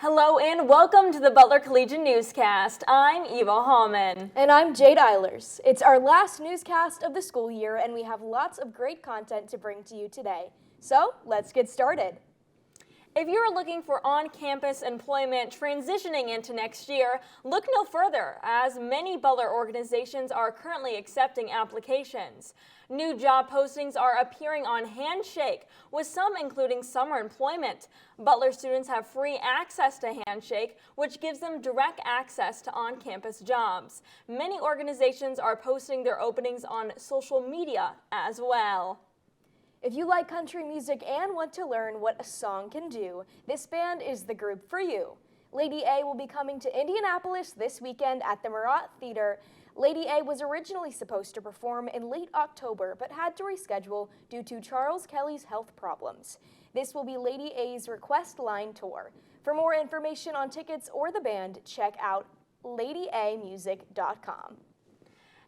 Hello and welcome to the Butler Collegian Newscast. I'm Eva Hallman. And I'm Jade Eilers. It's our last newscast of the school year and we have lots of great content to bring to you today. So let's get started. If you're looking for on-campus employment transitioning into next year, look no further, as many Butler organizations are currently accepting applications. New job postings are appearing on Handshake, with some including summer employment. Butler students have free access to Handshake, which gives them direct access to on-campus jobs. Many organizations are posting their openings on social media as well. If you like country music and want to learn what a song can do, this band is the group for you. Lady A will be coming to Indianapolis this weekend at the Murat Theater. Lady A was originally supposed to perform in late October, but had to reschedule due to Charles Kelly's health problems. This will be Lady A's Request Line Tour. For more information on tickets or the band, check out ladyamusic.com.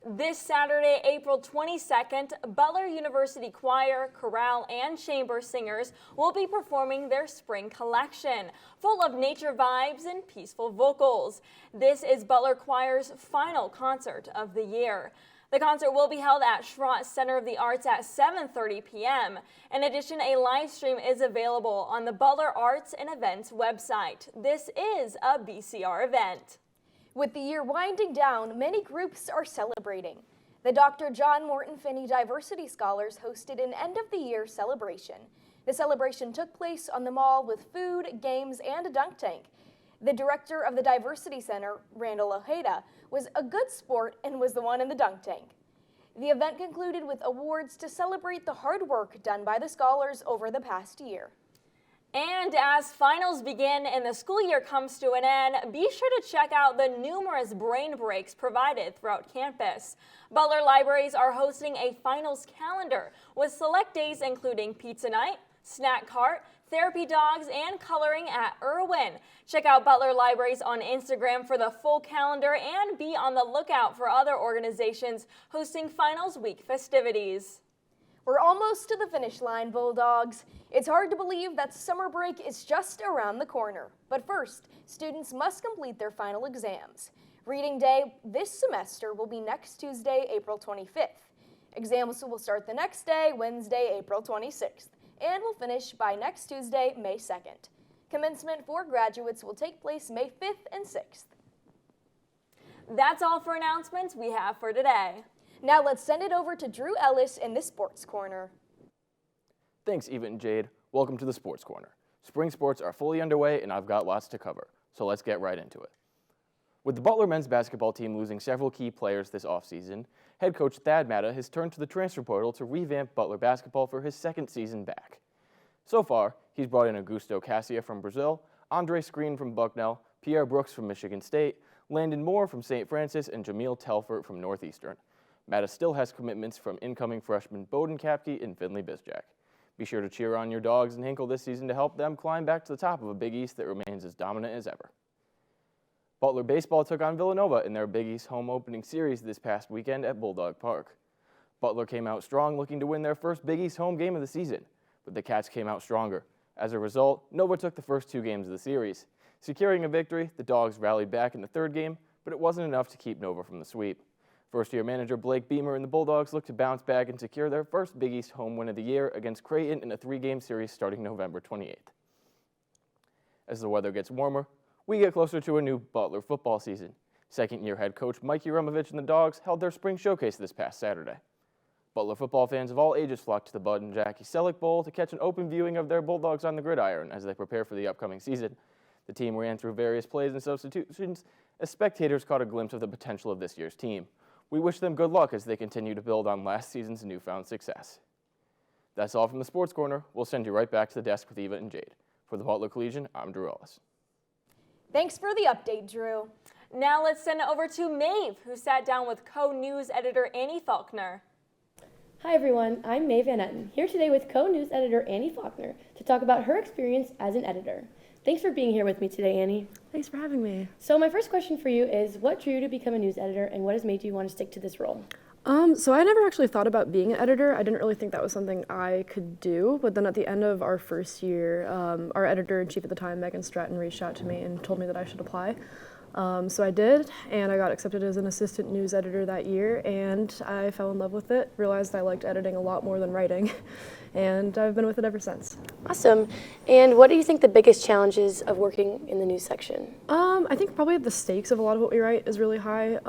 This Saturday, April 22nd, Butler University Choir, Chorale, and Chamber Singers will be performing their spring collection, full of nature vibes and peaceful vocals. This is Butler Choir's final concert of the year. The concert will be held at Schrott Center of the Arts at 7:30 p.m. In addition, a live stream is available on the Butler Arts and Events website. This is a BCR event. With the year winding down, many groups are celebrating. The Dr. John Morton Finney Diversity Scholars hosted an end-of-the-year celebration. The celebration took place on the mall with food, games, and a dunk tank. The director of the Diversity Center, Randall Ojeda, was a good sport and was the one in the dunk tank. The event concluded with awards to celebrate the hard work done by the scholars over the past year. And as finals begin and the school year comes to an end, be sure to check out the numerous brain breaks provided throughout campus. Butler Libraries are hosting a finals calendar with select days including pizza night, snack cart, therapy dogs, and coloring at Irwin. Check out Butler Libraries on Instagram for the full calendar and be on the lookout for other organizations hosting finals week festivities. We're almost to the finish line, Bulldogs. It's hard to believe that summer break is just around the corner. But first, students must complete their final exams. Reading day this semester will be next Tuesday, April 25th. Exams will start the next day, Wednesday, April 26th, and will finish by next Tuesday, May 2nd. Commencement for graduates will take place May 5th and 6th. That's all for announcements we have for today. Now let's send it over to Drew Ellis in the Sports Corner. Thanks, Eva and Jade. Welcome to the Sports Corner. Spring sports are fully underway and I've got lots to cover, so let's get right into it. With the Butler men's basketball team losing several key players this offseason, head coach Thad Matta has turned to the transfer portal to revamp Butler basketball for his second season back. So far, he's brought in Augusto Cassia from Brazil, Andre Screen from Bucknell, Pierre Brooks from Michigan State, Landon Moore from St. Francis, and Jameel Telfort from Northeastern. Matta still has commitments from incoming freshmen Bowden Kapke and Finley Bizjack. Be sure to cheer on your dogs in Hinkle this season to help them climb back to the top of a Big East that remains as dominant as ever. Butler baseball took on Villanova in their Big East home opening series this past weekend at Bulldog Park. Butler came out strong, looking to win their first Big East home game of the season, but the Cats came out stronger. As a result, Nova took the first two games of the series. Securing a victory, the Dogs rallied back in the third game, but it wasn't enough to keep Nova from the sweep. First-year manager Blake Beamer and the Bulldogs look to bounce back and secure their first Big East home win of the year against Creighton in a three-game series starting November 28th. As the weather gets warmer, we get closer to a new Butler football season. Second-year head coach Mike Uramovich and the Dogs held their spring showcase this past Saturday. Butler football fans of all ages flocked to the Bud and Jackie Selleck Bowl to catch an open viewing of their Bulldogs on the gridiron as they prepare for the upcoming season. The team ran through various plays and substitutions as spectators caught a glimpse of the potential of this year's team. We wish them good luck as they continue to build on last season's newfound success. That's all from the Sports Corner. We'll send you right back to the desk with Eva and Jade. For the Butler Collegian, I'm Drew Ellis. Thanks for the update, Drew. Now let's send it over to Maeve, who sat down with co-news editor Annie Faulkner. Hi everyone, I'm Maeve Van Etten, here today with co-news editor Annie Faulkner to talk about her experience as an editor. Thanks for being here with me today, Annie. Thanks for having me. So my first question for you is, what drew you to become a news editor and what has made you want to stick to this role? So I never actually thought about being an editor. I didn't really think that was something I could do. But then at the end of our first year, our editor-in-chief at the time, Megan Stratton, reached out to me and told me that I should apply. So I did, and I got accepted as an assistant news editor that year, and I fell in love with it, realized I liked editing a lot more than writing, and I've been with it ever since. Awesome. And what do you think the biggest challenges of working in the news section? I think probably the stakes of a lot of what we write is really high.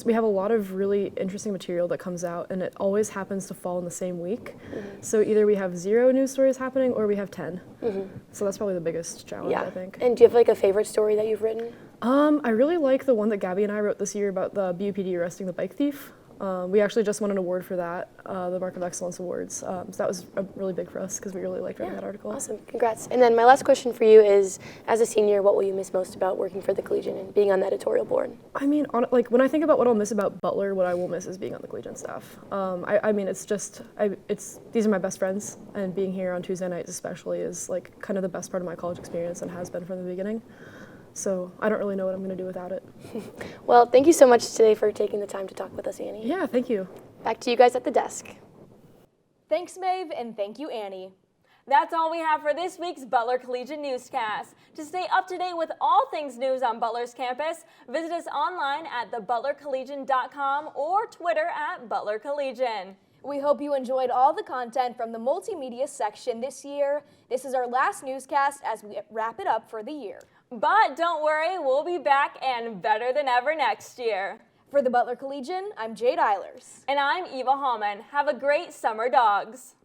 We have a lot of really interesting material that comes out, and it always happens to fall in the same week. So either we have 0 news stories happening or we have 10. So that's probably the biggest challenge, I think. And do you have like a favorite story that you've written? I really like the one that Gabby and I wrote this year about the BUPD arresting the bike thief. We actually just won an award for that, the Mark of Excellence Awards. So that was really big for us because we really liked writing that article. Awesome, congrats. And then my last question for you is, as a senior, what will you miss most about working for the Collegian and being on the editorial board? I mean, when I think about what I'll miss about Butler, what I will miss is being on the Collegian staff. I mean, these are my best friends, and being here on Tuesday nights especially is like kind of the best part of my college experience and has been from the beginning. So I don't really know what I'm going to do without it. Well, thank you so much today for taking the time to talk with us, Annie. Yeah, thank you. Back to you guys at the desk. Thanks, Maeve, and thank you, Annie. That's all we have for this week's Butler Collegian Newscast. To stay up to date with all things news on Butler's campus, visit us online at thebutlercollegian.com or Twitter at Butler Collegian. We hope you enjoyed all the content from the multimedia section this year. This is our last newscast as we wrap it up for the year. But don't worry, we'll be back and better than ever next year. For the Butler Collegian, I'm Jade Eilers. And I'm Eva Hallman. Have a great summer, dogs.